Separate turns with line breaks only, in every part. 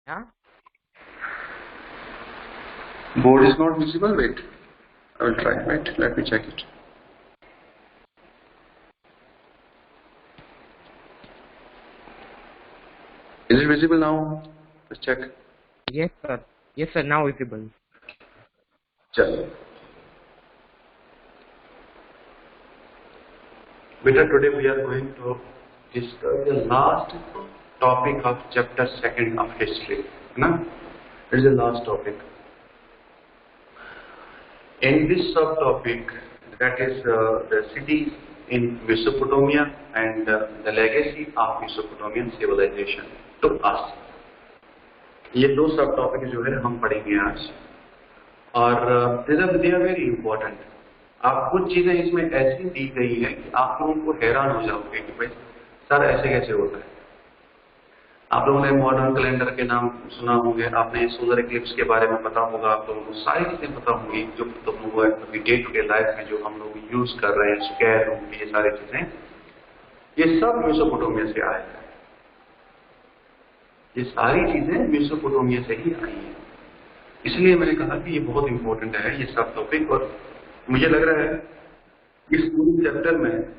Yeah.
Board is not visible. Wait, I will try. Wait, let me check it. Is it visible now? Let's check.
Yes, sir. Yes, sir. Now visible.
Chalo. Beta, today we are going to discuss the last topic of chapter 2 of history. No? It is the last topic. In this subtopic, that is the cities in Mesopotamia and the legacy of Mesopotamian civilization to us. ये दो सब topic जो है हम पढ़ेंगे आज और they are very important. आप कुछ चीजें इसमें ऐसी दी गई है कि आप लोगों को हैरान हो जाओगे कि भाई सर ऐसे कैसे होता है। आप लोगों ने मॉडर्न कैलेंडर के नाम सुना होंगे, आपने सोलर इक्लिप्स के बारे में पता होगा, आप लोगों को सारी चीजें पता होंगी जो तुम लोग अभी डे टू डे लाइफ में जो हम लोग यूज कर रहे हैं, स्क्वायर रूट, ये सारी चीजें, ये सब मेसोपोटामिया से आया है। ये सारी चीजें मेसोपोटामिया से ही आई हैं। इसलिए मैंने कहा कि ये बहुत इंपॉर्टेंट है ये सब टॉपिक। और मुझे लग रहा है इस पूरे चैप्टर में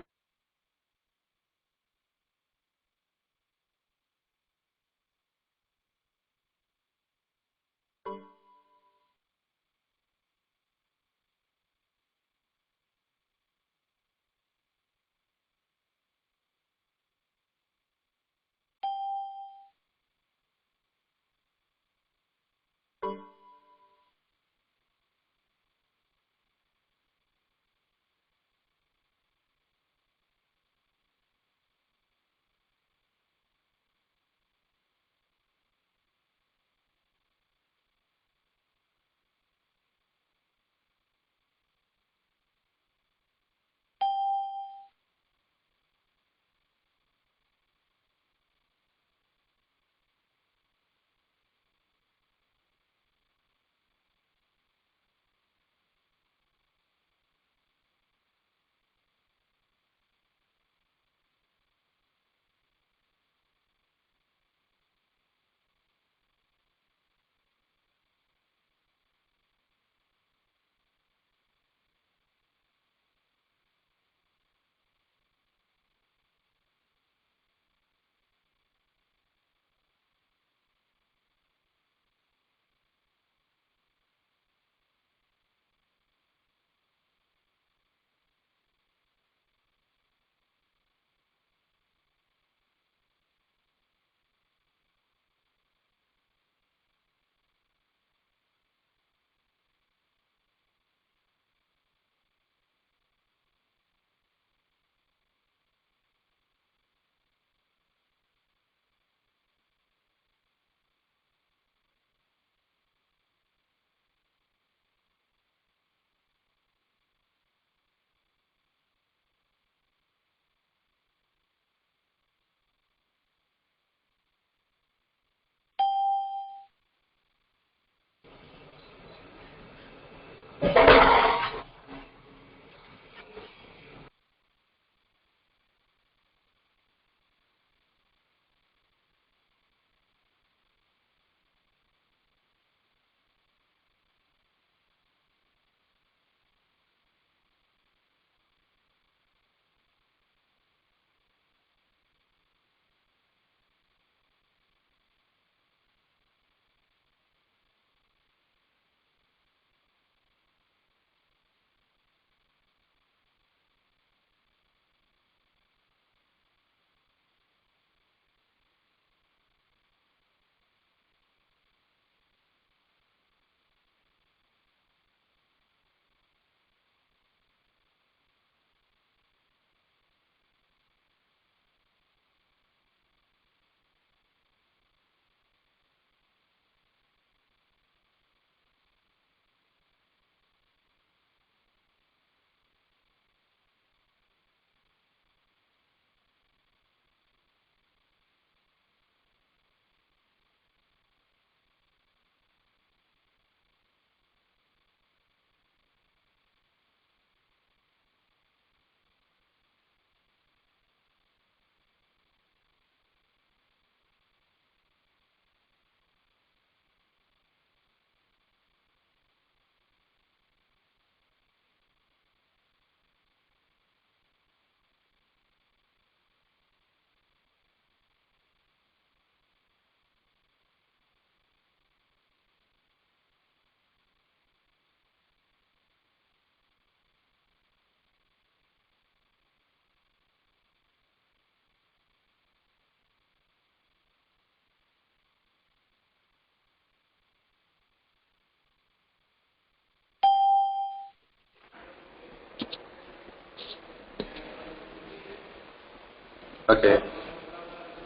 Okay.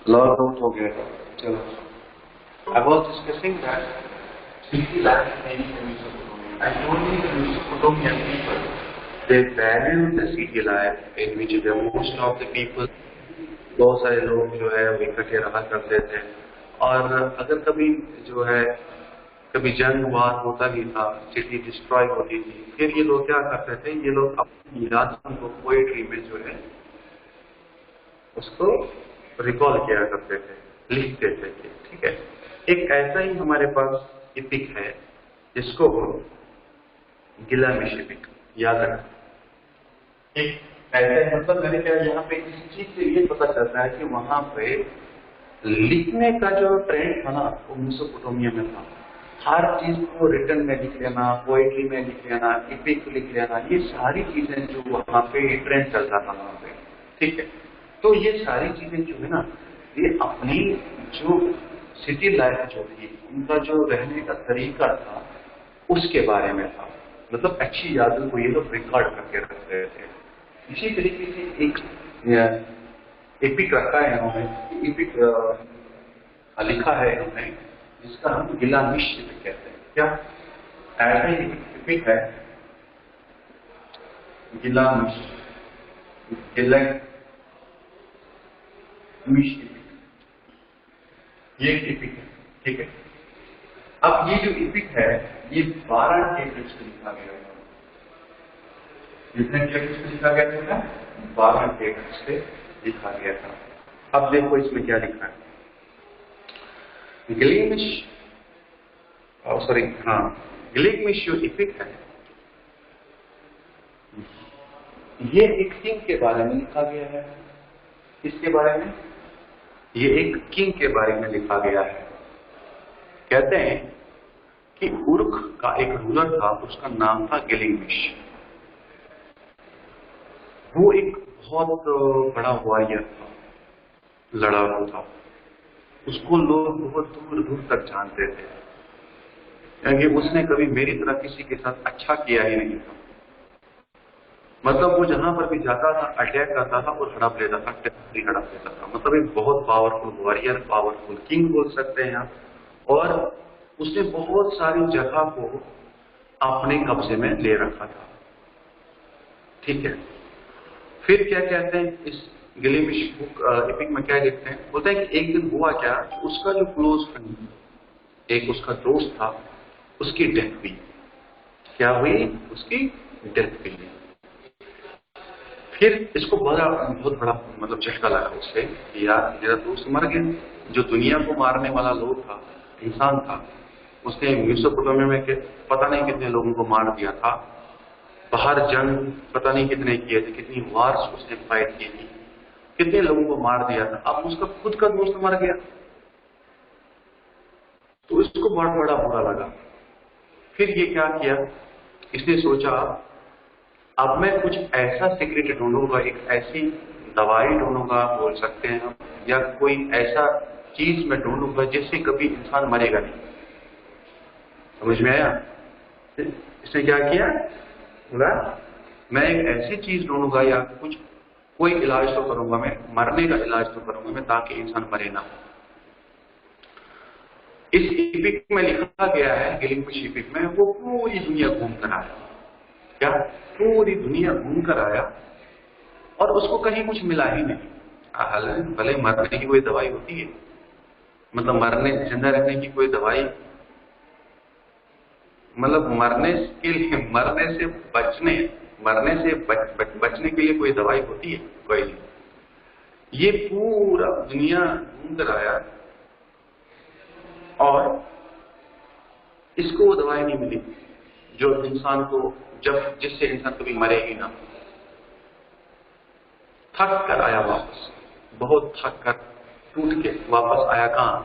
Log out हो गया. चलो. I was discussing that city life in Mesopotamia. And only the Mesopotamian people, they value the city life in which the most of the people, बहुत सारे लोग जो है वो इकट्ठे रहा करते थे. और अगर कभी जो है कभी जंग वार होता भी था, सिटी डिस्ट्रॉय होती थी, फिर ये लोग क्या करते थे, ये लोग अपनी यादों को पोएट्री में जो है उसको रिकॉल किया करते थे, लिखते थे. ठीक है. एक ऐसा ही हमारे पास इपिक है जिसको गिलगामेश इपिक याद रखना. एक ऐसा मतलब मैंने क्या यहाँ पे इस चीज से ये पता चलता है कि वहां पे लिखने का जो ट्रेंड था ना वो मेसोपोटामिया में था. हर चीज को रिटर्न में लिख लेना, पोएट्री में लिख लेना, इपिक लिख लेना, ये सारी चीजें जो वहां पे ट्रेंड चलता था वहां पे. ठीक है. तो ये सारी चीजें जो है ना, ये अपनी जो सिटी लाइफ जो थी, उनका जो रहने का तरीका था उसके बारे में था. मतलब अच्छी यादों को ये लोग रिकॉर्ड करके रख रहे थे. इसी तरीके से एक एपिक रखा है इन्होंने, एपिक लिखा है इन्होंने, जिसका हम गिलगामेश एपिक कहते हैं. क्या ऐसा ही एपिक है गिलगामेश एपिक. ये एपिक है. ठीक है. अब ये जो एपिक है ये 12 टेबल्स पे लिखा गया है. कितने टेबल्स पे लिखा गया था? 12 टेबल्स पे लिखा गया था. अब देखो इसमें क्या लिखा है. गिलगामेश गिलगामेश जो एपिक है ये एक किंग के बारे में लिखा गया है. किसके बारे में? ये एक किंग के बारे में लिखा गया है. कहते हैं कि उर्क का एक रूलर था, उसका नाम था गिलगामेश. वो एक बहुत बड़ा वॉरियर था, लड़ाकू था. उसको लोग बहुत दूर दूर तक जानते थे, क्योंकि उसने कभी मेरी तरह किसी के साथ अच्छा किया ही नहीं था. मतलब वो जहां पर भी जाता था अटैक करता था और हड़प लेता था, हड़प लेता था. मतलब एक बहुत पावरफुल वॉरियर, पावरफुल किंग बोल सकते हैं आप. और उसने बहुत सारी जगह को अपने कब्जे में ले रखा था. ठीक है. फिर क्या कहते हैं इस गिलगामेश बुक एपिक में क्या लिखते हैं, बोलते हैं कि एक दिन हुआ क्या, उसका जो क्लोज फ्रेंड, एक उसका दोस्त था, उसकी डेथ हुई. क्या हुई? उसकी डेथ हुई. फिर इसको बहुत बड़ा मतलब झटका लगा उससे कि यार मेरा दोस्त मर गया. जो दुनिया को मारने वाला लोग था, इंसान था, उसने मेसोपोटामिया में पता नहीं कितने लोगों को मार दिया था. बाहर जंग पता नहीं कितने किए थे, कितनी वार्स उसने फाइट की थी, कितने लोगों को मार दिया था. अब उसका खुद का दोस्त मर गया तो इसको बहुत बड़ा बुरा लगा. फिर ये क्या किया, इसने सोचा अब मैं कुछ ऐसा सीक्रेट ढूंढूंगा, एक ऐसी दवाई ढूंढूंगा बोल सकते हैं हम, या कोई ऐसा चीज मैं ढूंढूंगा जिससे कभी इंसान मरेगा नहीं. समझ में आया? इसने क्या किया, बोला मैं एक ऐसी चीज ढूंढूंगा या कुछ कोई इलाज तो करूंगा, मैं मरने का इलाज तो करूंगा मैं, ताकि इंसान मरे ना. इस एपिक में लिखा गया है, गिलगामेश एपिक में, वो पूरी दुनिया घूम कर आया. क्या? पूरी दुनिया घूम कर आया और उसको कहीं कुछ मिला ही नहीं. भले मरने की कोई दवाई होती है, मतलब मरने जिंदा रहने की कोई दवाई, मतलब मरने के लिए, मरने से बचने के लिए कोई दवाई होती है? कोई नहीं. ये पूरा दुनिया घूम कर आया और इसको वो दवाई नहीं मिली जो इंसान को, जिससे इंसान कभी मरे ही ना. थक कर आया वापस, बहुत थक कर टूट के वापस आया. कहां?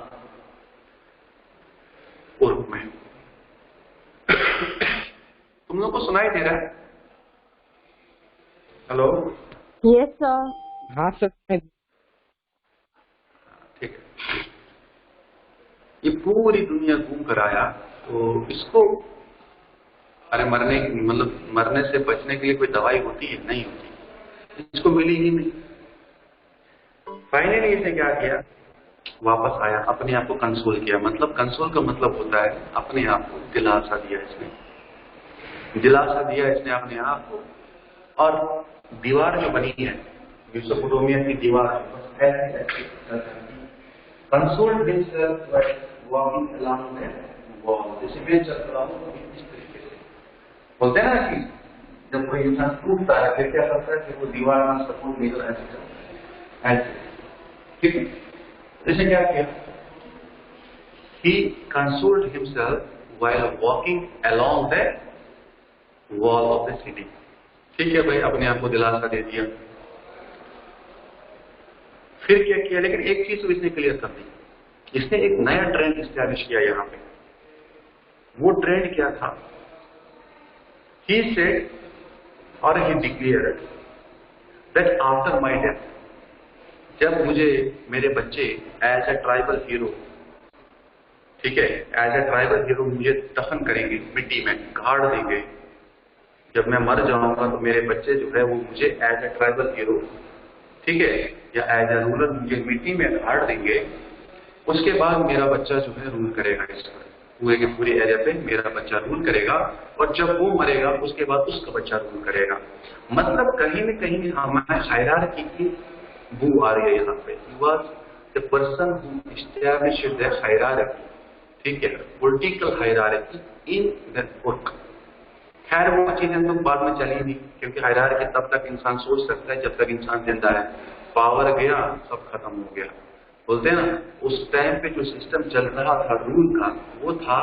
उर्क में. तुम लोग को सुनाई दे रहा है? हेलो?
Yes sir.
हाँ सर.
ठीक है. ये पूरी दुनिया घूम कर आया तो इसको, अरे मरने से बचने के लिए कोई दवाई होती है? नहीं होती. इसको मिली ही नहीं. फाइनली इसने क्या किया, वापस आया, अपने आप को कंसोल किया। मतलब कंसोल का मतलब होता है अपने आप को दिलासा दिया। इसने दिलासा दिया इसने अपने आप को। और दीवार जो बनी है मेसोपोटामिया की दीवार, consoled himself walking along the wall. जैसे मैं चल रहा हूं तो इस तरीके से बोलते हैं ना कि जब कोई इंसान टूटता है फिर क्या करता है कि वो दीवार में सपोर्ट नहीं कर ऐसे, ठीक है। इसने क्या किया, he consoled himself while walking along the wall of the city। ठीक है भाई, अपने आप को दिलासा दे दिया। फिर क्या किया, लेकिन एक चीज तो इसने क्लियर कर दी, इसने एक नया ट्रेंड इस्टेब्लिश किया यहाँ पे। वो ट्रेंड क्या था, he said or he declared that after my death, जब मुझे मेरे बच्चे एज ए ट्राइबल हीरो, ठीक है, एज ए ट्राइबल हीरो मुझे दफन करेंगे, मिट्टी में गाड़ देंगे। जब मैं मर जाऊंगा तो मेरे बच्चे जो है वो मुझे एज ए ट्राइबल हीरो, ठीक है, या एज ए रूलर मुझे मिट्टी में गाड़ देंगे। उसके बाद मेरा बच्चा जो है रूल करेगा, इस पूरे के पूरे एरिया पे मेरा बच्चा रूल करेगा। और जब वो मरेगा उसके बाद उसका बच्चा रूल करेगा। मतलब कहीं न कहीं हमारे हायरार्की की बू आ रही है यहाँ पे। He was the person who established the hierarchy, ठीक है, political hierarchy in that book। खैर वो चीजें तो बाद में चली नहीं, क्योंकि हायरार्की तब तक इंसान सोच सकता है जब तक इंसान जिंदा है। पावर गया सब खत्म हो गया। बोलते हैं ना, उस टाइम पे जो सिस्टम चल रहा था रूल का, वो था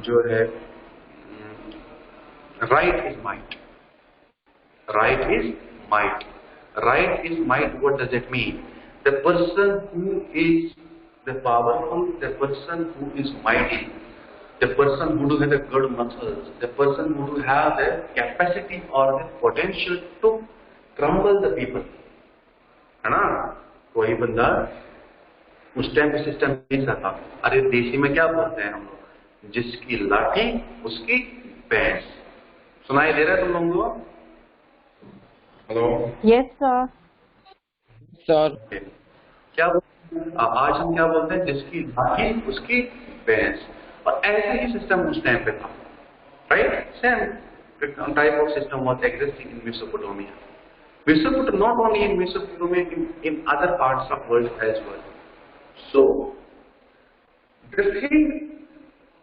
जो है right is might. Right is might. Right is might. What does it mean? The person who is the powerful, the person who is mighty, the person who do have the good muscles, the person who do have the capacity or the potential to crumble the people, है ना। कोई बंदा उस time पे system ऐसा था। अरे देसी में क्या बोलते हैं हम लोग, जिसकी लाठी उसकी भैंस। सुनाई दे रहा है तुम लोगों को? Hello,
yes sir.
सर
क्या आज हम क्या बोलते हैं, जिसकी लाठी उसकी भैंस। और ऐसे ही सिस्टम उस टाइम पे था, right. Same type of system was existing in Mesopotamia. Mesopotamia, not only in Mesopotamia, in other parts of world as well. So the thing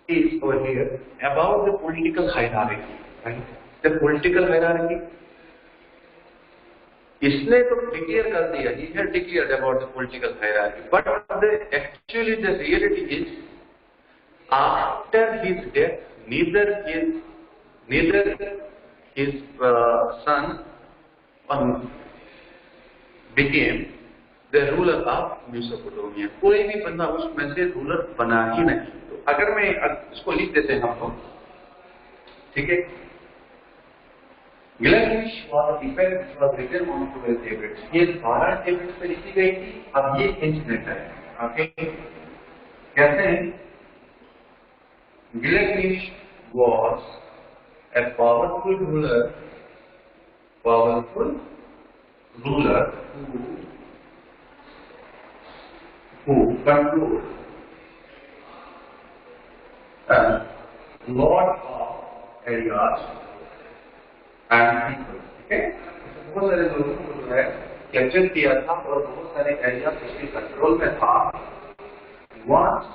is over here about the political hierarchy, right? The political hierarchy, इसने तो declare कर दिया, he had declared about the political hierarchy, but actually the reality is after his death, neither his son became the ruler of Mesopotamia। कोई भी बंदा उसमें से ruler बना ही नहीं। तो अगर मैं इसको लिख देते हैं हम लोग, ठीक है। Gilgamesh was a defect which was written on 12 tablets। ये 12 tablets पे लिखी गई थी। अब ये इंसिडेंट है, ओके। कहते हैं Gilgamesh was a powerful ruler who controlled a lot of areas and people, ठीक है। बहुत सारे लोगों को जो है कैप्चर किया था और बहुत सारे एरिया उसके कंट्रोल में था। Once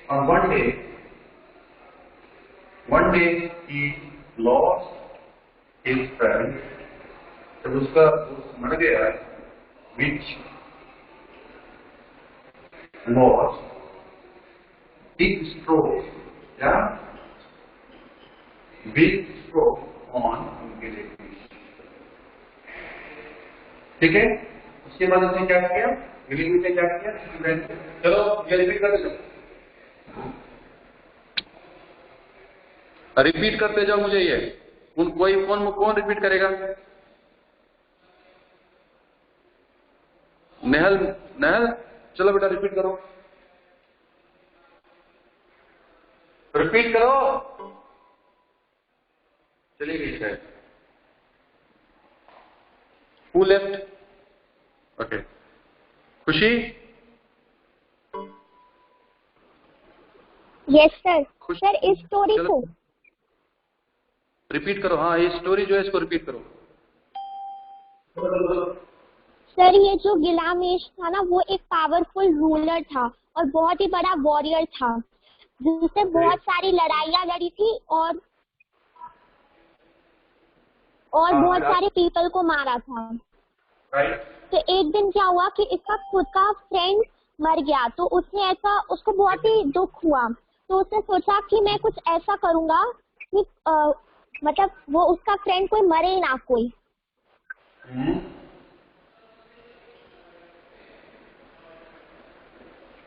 on one day he lost his friend। जब उसका दोस्त मर गया, which was big stroke, yeah, big stroke on Gilgamesh, ठीक है। उसके बाद उसने क्या किया, गिलगामेश ने क्या किया, चलो ये रिपीट कर दो, रिपीट करते जाओ मुझे ये। कौन रिपीट करेगा? नेहल चलो बेटा रिपीट करो, रिपीट करो। चलिए गई शायद। Who left? ओके, खुशी?
Yes sir. सर इस स्टोरी को
रिपीट करो। हाँ, ये स्टोरी जो है इसको रिपीट करो।
सर ये जो गिलामेश था ना, वो एक पावरफुल रूलर था और बहुत ही बड़ा वॉरियर था, जिसने बहुत सारी लड़ाइयाँ लड़ी थी और बहुत सारे पीपल को मारा था। तो एक दिन क्या हुआ कि इसका खुद का फ्रेंड मर गया, तो उसको बहुत ही दुख हुआ। तो उसने सोचा कि मैं कुछ ऐसा करूंगा कि मतलब वो उसका फ्रेंड कोई मरे ना कोई।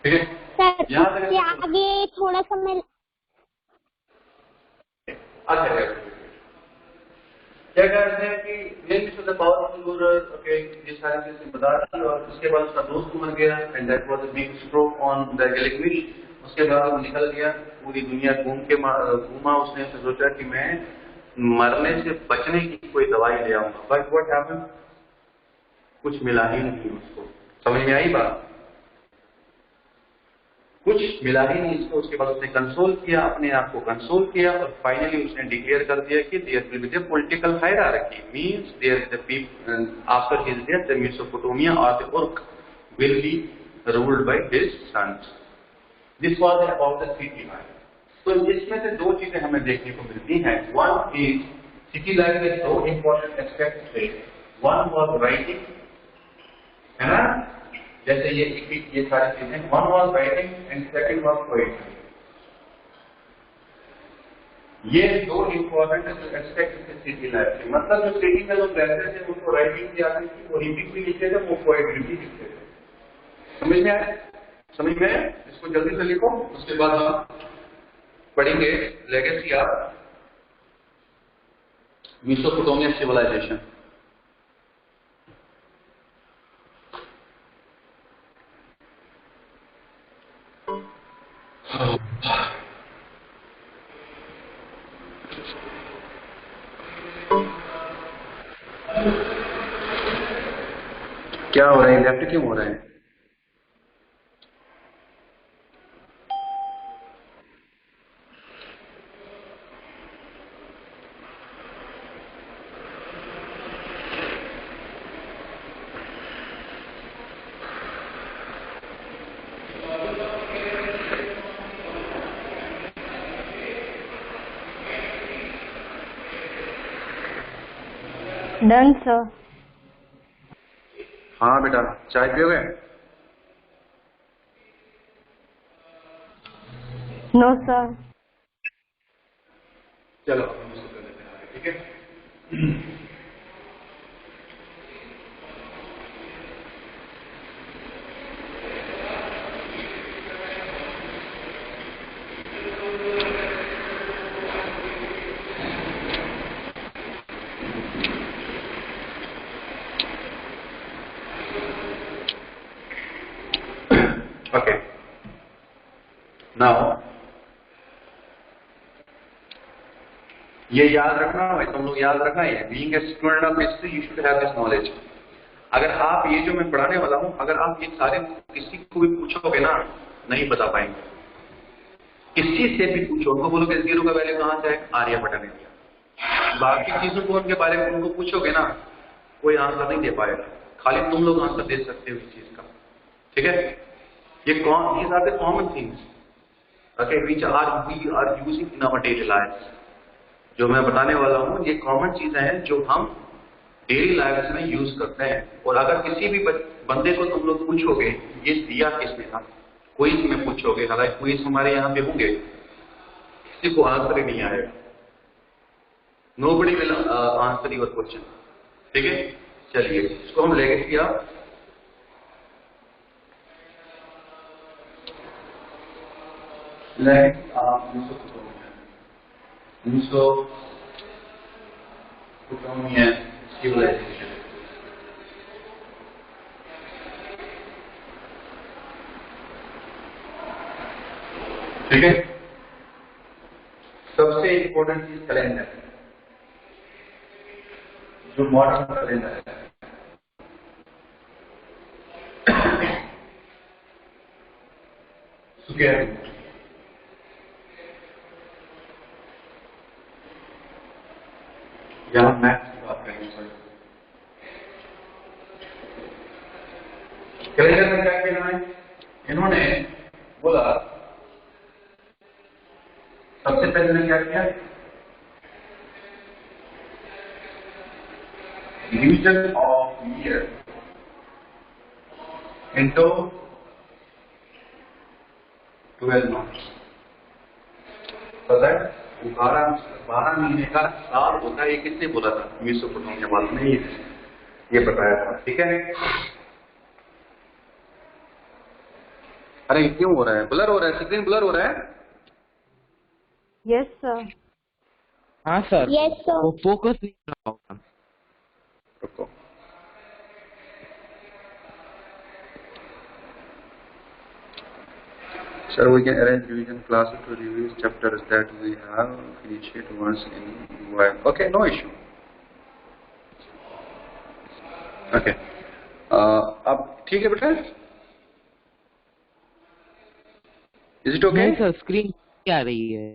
सर उसके आगे थोड़ा सा मैं
क्या कहते हैं कि men to the powerful ruler, okay, ये सारी चीजें बता दी और उसके बाद उसका दोस्त मर गया and that was a big stroke on the Gilgamesh. उसके बाद वो निकल गया, पूरी दुनिया घूमा। उसने सोचा कि मैं मरने से बचने की कोई दवाई ले आऊंगा, बट व्हाट हैपेंड, कुछ मिला ही नहीं उसको। समझ में आई बात? कुछ मिला ही नहीं इसको। उसके बाद उसने कंसोल किया, अपने आप को कंसोल किया और फाइनली उसने डिक्लेयर कर दिया कि there will be the political hierarchy, means there is the people after his death the Mesopotamia और the Uruk will be ruled by his sons. This was about the city life. तो इसमें से दो चीजें हमें देखने को मिलती हैं। वन इज सिटी लाइफ के दो इंपॉर्टेंट एस्पेक्ट थे। वन वाज राइटिंग, है ना, जैसे ये सारी चीजें। One was writing and second was poetry. ये दो इंपॉर्टेंट एस्पेक्ट थे सिटी लाइफ के। मतलब जो सिटी में लोग रहते थे उनको राइटिंग भी आती थी, वो हिंदी भी लिखते थे, वो पोएट्री भी लिखते थे। समझ में आए? समझ में आए? इसको जल्दी से लिखो, उसके बाद हम पढ़ेंगे लेगेसी ऑफ मेसोपोटामिया सिविलाइजेशन। क्या हो रहा है? लेफ्ट क्यों हो रहा है?
Done sir.
हाँ बेटा, चाय पियोगे?
No sir.
चलो हम इसको कर लेते हैं, ठीक है? ओके, नाउ ये याद रखना है, तुम लोग याद रखना है, being a student of history you should have this knowledge. अगर आप ये जो मैं पढ़ाने वाला हूं, अगर आप ये सारे किसी को भी पूछोगे ना, नहीं बता पाएंगे। किसी से भी पूछो, उनको बोलोगे जीरो का वैल्यू कहां से है, आर्यभट्ट ने दिया। बाकी चीजों को उनके बारे में उनको पूछोगे ना, कोई आंसर नहीं दे पाएगा। खाली तुम लोग आंसर दे सकते हो इस चीज का, ठीक है? ये these are the common things, okay, which we are using in our daily lives। जो मैं बताने वाला हूँ ये कॉमन चीजें हैं जो हम डेली लाइफ में यूज करते हैं। और अगर किसी भी बंदे को तुम लोग पूछोगे ये दिया किसने था, क्विज में पूछोगे, हालांकि क्विज हमारे यहाँ पे होंगे, किसी को आंसर ही नहीं आएगा। Nobody will answer your question, ठीक है? चलिए इसको हम लेगेसी ऑफ मेसोपोटामिया सिविलाइजेशन। ठीक है? सबसे इंपॉर्टेंट चीज कैलेंडर, जो मॉडर्न कैलेंडर है। Square root. यहाँ मैथ्स की बात करेंगे सर। कैलेंडर में क्या कहना है? इन्होंने बोला सबसे पहले ने क्या किया, division of year into 12 months. पता है 12 महीने का साल होता है। ये किसने बोला था? मेसोपोटामिया वालों ने ये बताया था। ठीक है। अरे क्यों हो रहा है? ब्लर हो रहा है, स्क्रीन ब्लर हो रहा है।
Yes sir.
हाँ सर।
Yes sir.
वो फोकस नहीं कर रहा होगा।
रुको, sir, we can arrange revision classes to review chapters that we have initiated once in a while. Okay, no issue. Okay. अब ठीक है बेटा? Is it okay?
नहीं सर, स्क्रीन क्या आ रही है?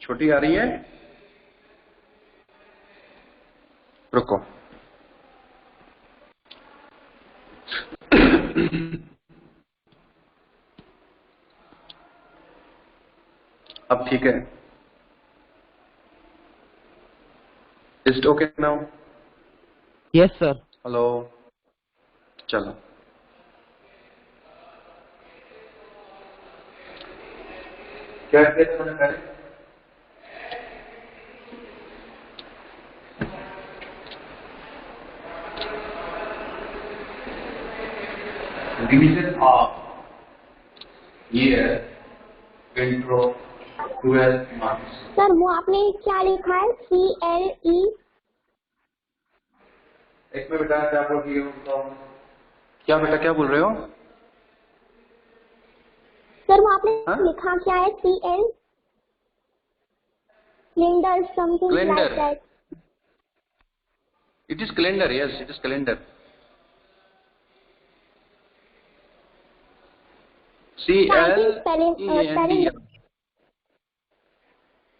छोटी आ रही है? रुको। अब ठीक है? Is it okay now?
Yes sir.
Hello, चलो। क्या किया तुमने पहले? Division of year into 12 months.
Sir वो आपने क्या लिखा है? CLE।
एक में बेटा क्या बोल रही हो? क्या बेटा क्या बोल रहे हो?
सर वो आपने
हाँ?
लिखा क्या है? CL calendar something like
Calendar.
That.
It is calendar. Yes, it is calendar. CLENDR।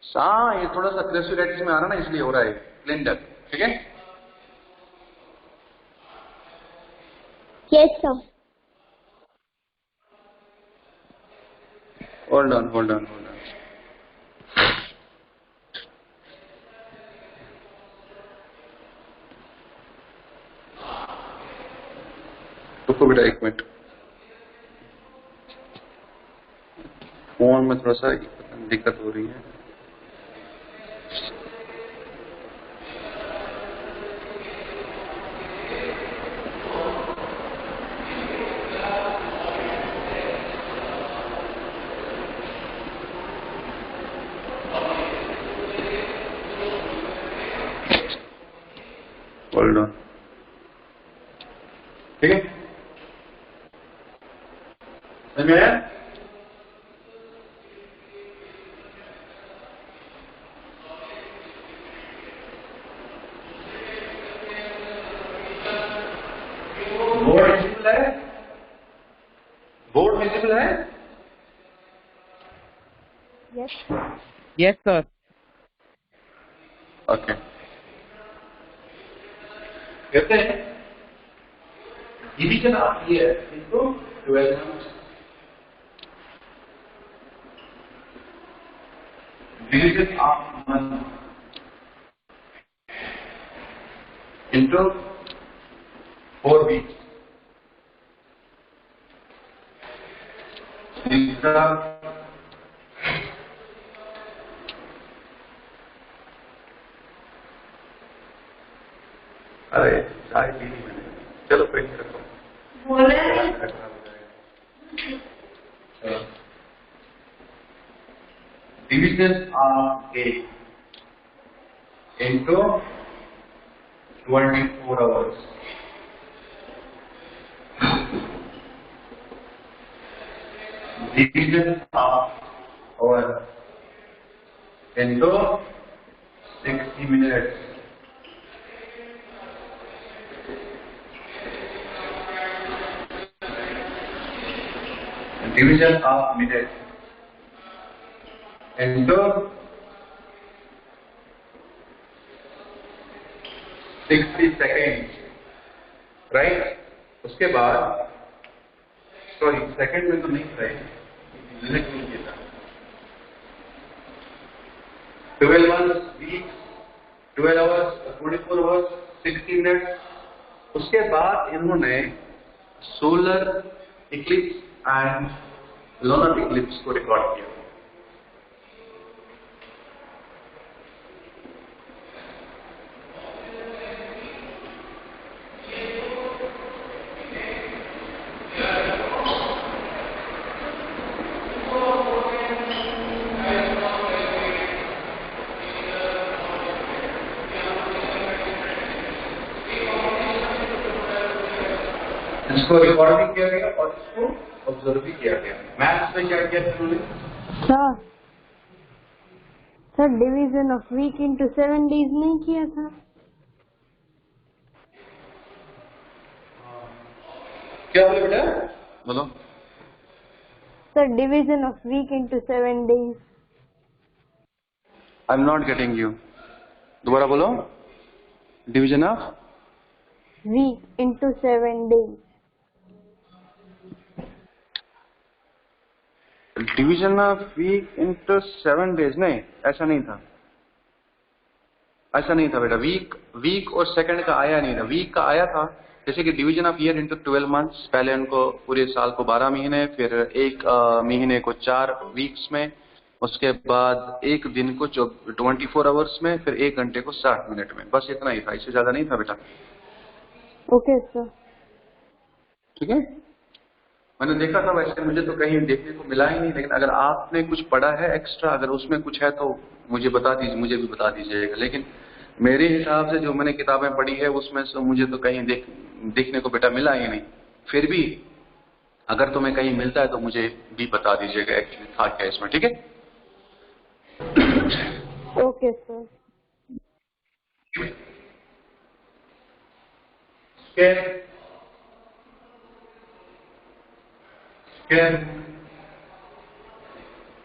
हाँ, ये थोड़ा सा क्रेसिराइटिस में आ रहा ना, इसलिए हो रहा है कैलेंडर। ठीक है।
Yes sir.
Hold on. रुको बेटा एक मिनट, फोन में थोड़ा सा दिक्कत हो रही है। Hold on. ठीक है, समझ में आया? बोर्ड विजिबल है? बोर्ड विजिबल है?
Yes
yes sir.
ओके, कहते हैं division of year into 12 months. Division of month into 4 weeks. तीसरा अरे चाय पी ली मैंने, चलो पेट रखो। Division of day into 24 hours. Division of our into 60 minutes. division of minute into 60 seconds, right? उसके बाद सॉरी सेकंड में तो नहीं था, मिनट में किया था। 12 months, weeks, 12 hours, 24 hours, 60 minute. उसके बाद इन्होंने solar Eclipse and lunar Eclipse को रिकॉर्ड किया। इसको रिकॉर्ड भी किया गया और इसको ऑब्जर्व भी किया गया। मैथ्स में क्या किया था उन्होंने?
Sir division of week into 7 days नहीं किया था?
क्या बोले बेटा? बोलो।
Sir division of week into 7 days.
I am not getting you, दोबारा बोलो। Division of
week into 7 days.
Division of week into 7 days? नहीं, ऐसा नहीं था, ऐसा नहीं था बेटा। वीक और सेकंड का आया नहीं था। वीक का आया था, जैसे कि division of year into 12 months, पहले उनको पूरे साल को 12 महीने, फिर एक महीने को 4 वीक्स में, उसके बाद एक दिन को 24 आवर्स में, फिर 1 घंटे को 60 मिनट में। बस इतना ही था, इससे ज्यादा नहीं था बेटा।
Okay sir.
ठीक है, मैंने देखा था, वैसे मुझे तो कहीं देखने को मिला ही नहीं, लेकिन अगर आपने कुछ पढ़ा है एक्स्ट्रा, अगर उसमें कुछ है तो मुझे बता दीजिए, मुझे भी बता दीजिएगा। लेकिन मेरे हिसाब से जो मैंने किताबें पढ़ी है उसमें से मुझे तो कहीं देखने को बेटा मिला ही नहीं। फिर भी अगर तुम्हें कहीं मिलता है तो मुझे भी बता दीजिएगा एक्चुअली था क्या इसमें। ठीक है,
ओके सर।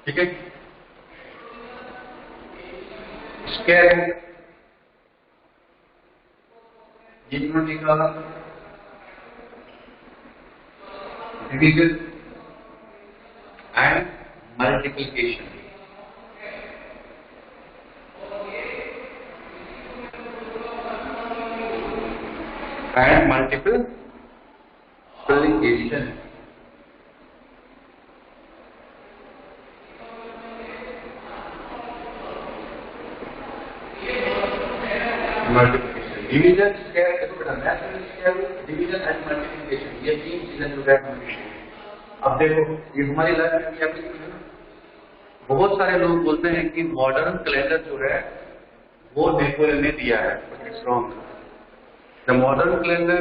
ठीक है, स्केल ये इन्होंने निकाला, division and multiplication. And multiple multiplication. Multiplication, division, scale, देखो बेटा natural scale, division and multiplication, ये 3 चीजें जो है। अब देखो ये हमारी लाइफ में क्या है ना, बहुत सारे लोग बोलते हैं कि मॉडर्न कैलेंडर जो है वो नेपोलियन ने दिया है, but it's wrong. The modern calendar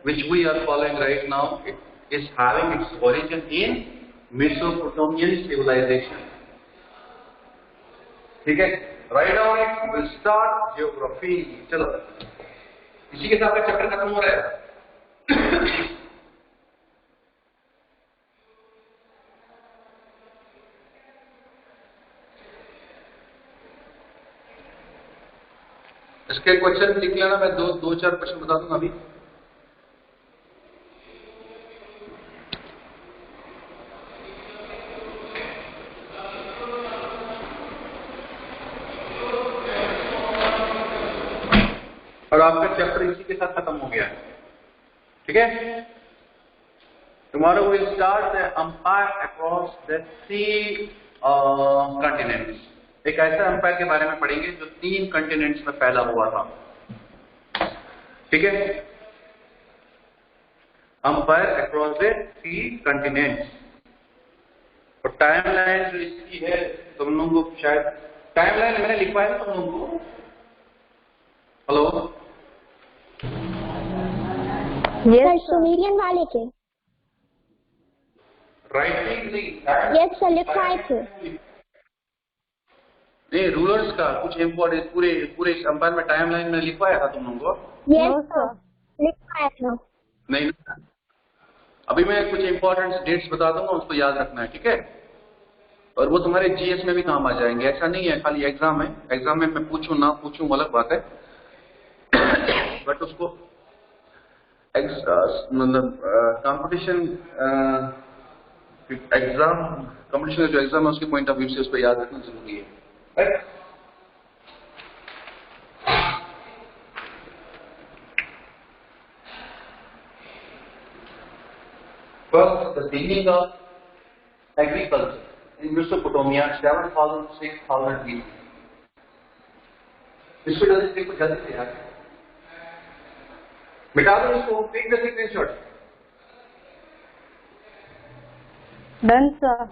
which we are following right now, it is having its origin in Mesopotamian civilization. ठीक है, write down it, will start geography. चलो इसी के साथ चैप्टर खत्म हो रहा है। इसके क्वेश्चन लिख लेना, मैं दो चार क्वेश्चन बता दूंगा अभी। और आपका चैप्टर इसी के साथ खत्म हो गया है। ठीक है, tomorrow will start the empire across the 3 continents. एक ऐसा एम्पायर के बारे में पढ़ेंगे जो 3 कंटिनेंट्स में फैला हुआ था। ठीक है, एम्पायर अक्रॉस द 3 कंटिनेंट्स। और टाइमलाइन जो इसकी है, तुम लोगों को शायद टाइमलाइन मैंने लिखवाया था तुम लोगों को। हेलो
सर, सुमेरियन वाले के
राइटिंग
यस सर लिखवाए थे।
नहीं, रूलर्स का कुछ इम्पोर्टेंट पूरे इस एम्पायर में टाइमलाइन में लिखवाया था तुम लोगों को।
यस सर लिखवाया था।
नहीं, अभी मैं कुछ इंपॉर्टेंट डेट्स बता दूंगा, उसको याद रखना है, ठीक है? और वो तुम्हारे जीएस में भी काम आ जाएंगे। ऐसा नहीं है खाली एग्जाम है, एग्जाम में मैं पूछूं ना पूछूं अलग बात है, बट उसको मतलब कंपटीशन एग्जाम कंपटीशन जो एग्जाम है उसके पॉइंट ऑफ व्यू से उसको याद रखना जरूरी है, right? First, the beginning of agriculture in Mesopotamia, 7,000 to 6,000 BC. इसको जल्दी देखो, जल्दी से यार मिटा दो इसको, take the screenshot.
Done, sir.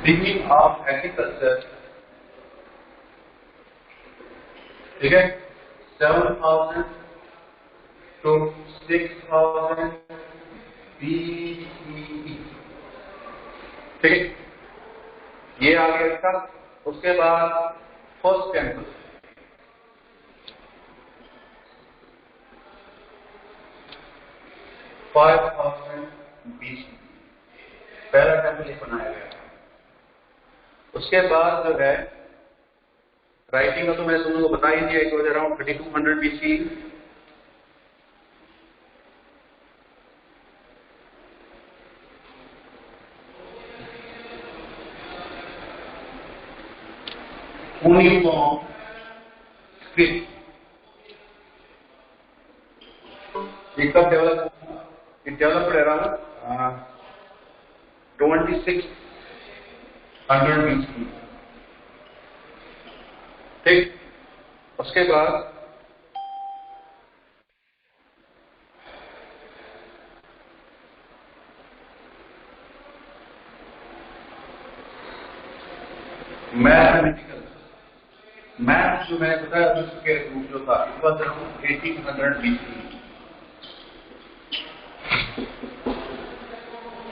Beginning of agriculture, ठीक है, 7,000 to 6,000 BCE, ठीक है, ये आ गया इसका। उसके बाद फर्स्ट टेम्पल, BC, पहला टेम्पल ये बनाया गया। उसके बाद जो है राइटिंग का तो मैंने तुम लोगों को बता ही दिया, it was around 3200 BC। Uniform script ये कब डेवलप हुआ? इट डेवलप्ड अराउंड 2600 BC, ठीक। उसके बाद मैथमेटिकल मैथ जो मैंने बताया उसके रूप जो था इट वाज अराउंड 1800 BC,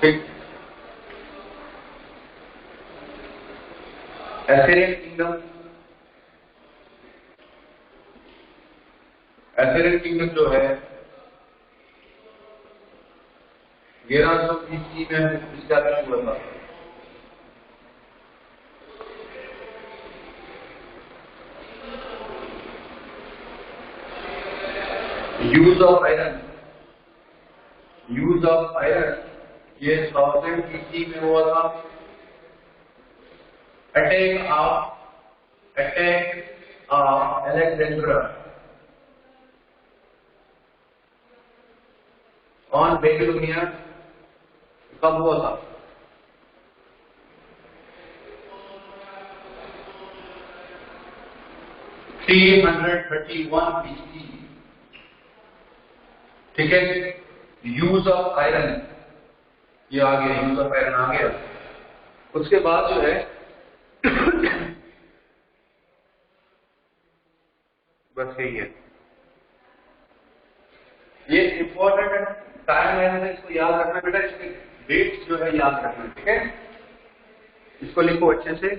ठीक। एथेरियन किंगडम जो है 1100 BC में इस्टेब्लिश हुआ था। यूज ऑफ आयरन ये 1000 BC में हुआ था। Attack of Alexandra on Babylonia कब हुआ था? BC, ठीक है। यूज ऑफ आयरन ये आ गया, यूज ऑफ आयरन आ गया। उसके बाद जो है बस यही है, ये इंपॉर्टेंट है, टाइम मैनेजमेंट इसको याद रखना बेटा, इसके डेट्स जो है याद रखना, ठीक है। इसको लिखो अच्छे से।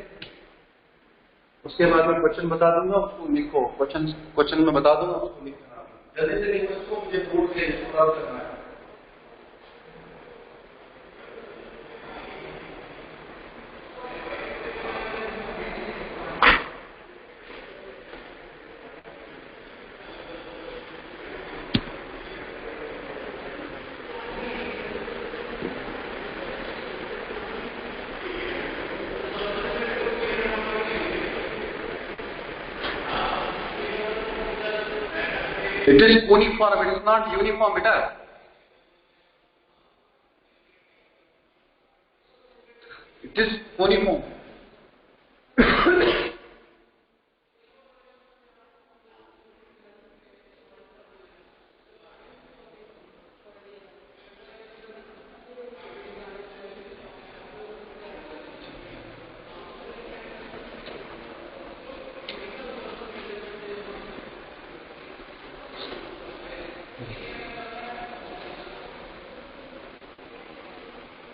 उसके बाद मैं क्वेश्चन बता दूंगा, उसको लिखो। क्वेश्चन में बता दूंगा, उसको लिखना जल्दी से लिखो, इसको मुझे बोर्ड से सॉल्व करना है। It is cuneiform, it is not uniform, beta. It is cuneiform.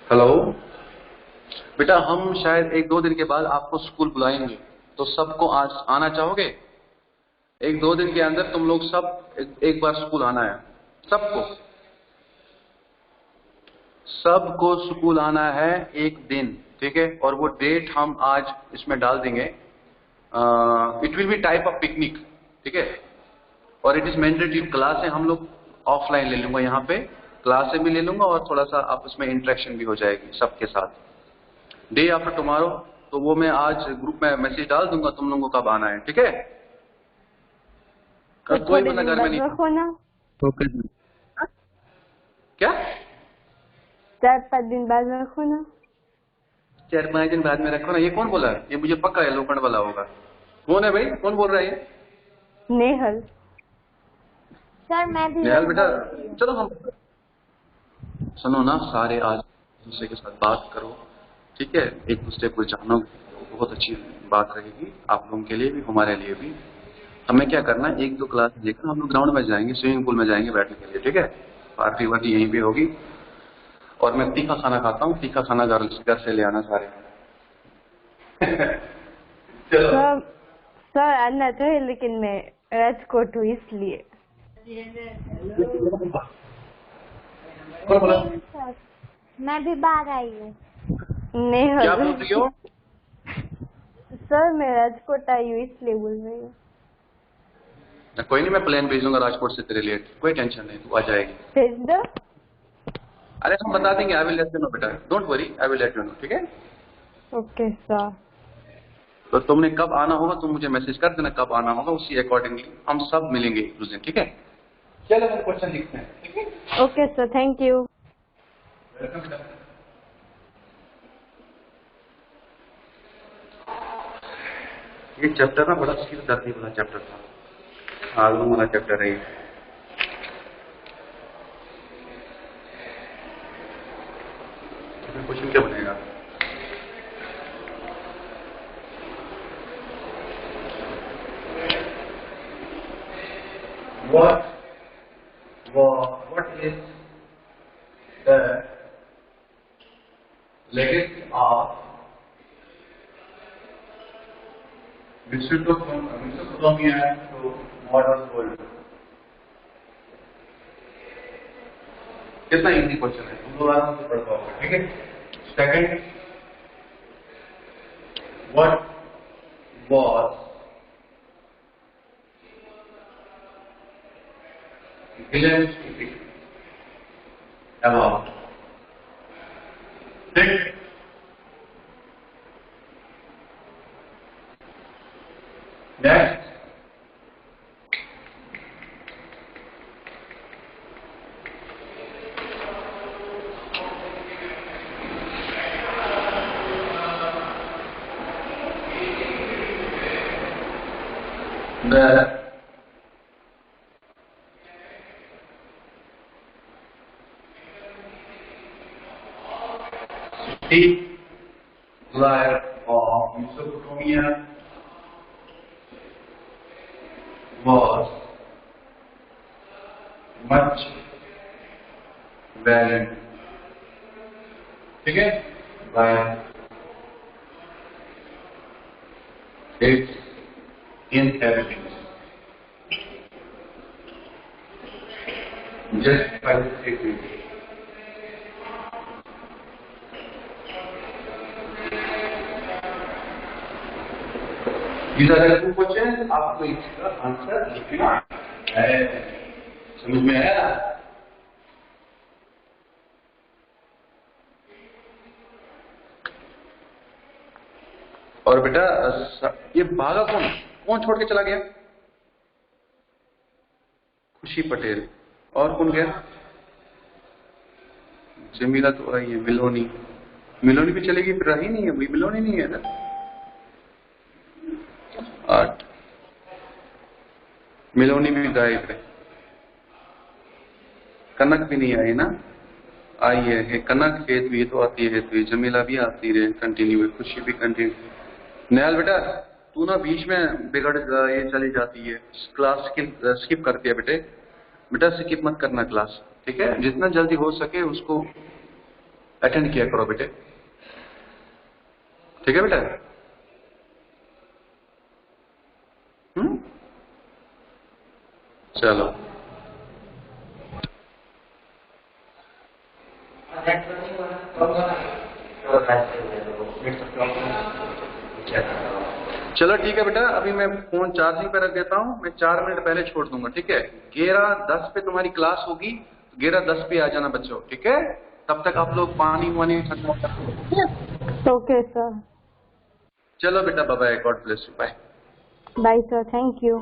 Hello बेटा, हम शायद 1-2 दिन के बाद आपको स्कूल बुलाएंगे, तो सबको आज आना चाहोगे? 1-2 दिन के अंदर तुम लोग सब एक बार स्कूल आना है, सबको स्कूल आना है एक दिन, ठीक है? और वो डेट हम आज इसमें डाल देंगे। It will be type of picnic, ठीक है? और इट इज मैंडेटरी। क्लासें हम लोग ऑफलाइन ले लूंगा, यहाँ पे क्लासें भी ले लूंगा और थोड़ा सा आपस में इंटरेक्शन भी हो जाएगी सबके साथ। डे आफ्टर टुमारो, तो वो मैं आज ग्रुप में मैसेज डाल दूंगा तुम लोगों को कब आना है, ठीक है? कोई बंदा घर में नहीं।
ओके।
क्या
4-5 दिन बाद रखो ना।
4-5 दिन बाद में रखो ना? ये कौन बोला है? ये मुझे पक्का है लोखंड वाला होगा। कौन है भाई? कौन बोल रहा है ये?
नेहल।
सर मैं भी
नेहल बेटा, चलो हम सुनो ना, सारे आज दूसरे के साथ बात करो, ठीक है? एक दूसरे को जानो, बहुत अच्छी बात रहेगी आप लोगों के लिए भी, हमारे लिए भी। हमें क्या करना है, 1-2 क्लास देखना, हम लोग ग्राउंड में जाएंगे, स्विमिंग पूल में जाएंगे बैठने के लिए, ठीक है? पार्टी वार्टी यहीं पे होगी। और मैं तीखा खाना खाता हूँ, तीखा खाना घर से ले आना सारे। चलो
सर आना चाहिए, लेकिन मैं राजकोट हूँ इसलिए।
सर मैं भी बाहर आई हूँ।
नेहल।
क्या बोल रही हो?
सर मैं राजकोट आई हूँ इसलिए बोल रही हूँ।
कोई नहीं, मैं प्लेन भेजूंगा राजकोट से तेरे लिए, कोई टेंशन नहीं, तू आ जाएगी।
भेज दो।
अरे हम बता देंगे, I will let you know बेटा, don't worry, I will let you know, ठीक है?
Okay sir.
तो तुमने कब आना होगा तुम मुझे मैसेज कर देना, कब आना होगा, उसी अकॉर्डिंगली हम सब मिलेंगे उस दिन, ठीक है? चलो हम क्वेश्चन लिखते हैं, ठीक है?
Okay sir, thank you.
Welcome बेटा। ये चैप्टर ना बड़ा सिर दर्दी वाला चैप्टर था, आलम वाला चैप्टर है। क्वेश्चन क्या बनेगा? What is the legacy of Mesopotamia to modern world? कितना इजी क्वेश्चन है, तुम लोग आराम से पढ़ पाओगे, ठीक है? Second, what was Williams speak about? Next, the city life of Mesopotamia was much valued, ठीक है? By its inhabitants. Just by the statement. These are the 2 questions. आपको इसका आंसर लिखना है, समझ में आया? और बेटा ये भागा कौन छोड़ के चला गया? खुशी पटेल। और कौन गया? जमीला तो आई है। मिलोनी भी चलेगी, फिर रही नहीं है, मिलोनी नहीं है ना। 8 मिलोनी भी गायब है। कनक भी नहीं आई ना, आई है कनक। हेत भी तो आती है, जमीला भी आती है कंटिन्यू, खुशी भी कंटिन्यू। नयाल बेटा तू ना बीच में बिगड़ ये चली जाती है, क्लास स्किप करती है बेटा स्किप मत करना क्लास, ठीक है? जितना जल्दी हो सके उसको अटेंड किया करो बेटे, ठीक है बेटा? चलो चलो ठीक है बेटा, अभी मैं फोन चार्जिंग पे रख देता हूँ, मैं 4 मिनट पहले छोड़ दूंगा, ठीक है? 11:10 पे तुम्हारी क्लास होगी, 11:10 पे आ जाना बच्चों, ठीक है? तब तक आप लोग पानी वानी ठंडा।
Okay sir.
चलो बेटा, bye bye, God bless you, bye.
Bye sir, thank you.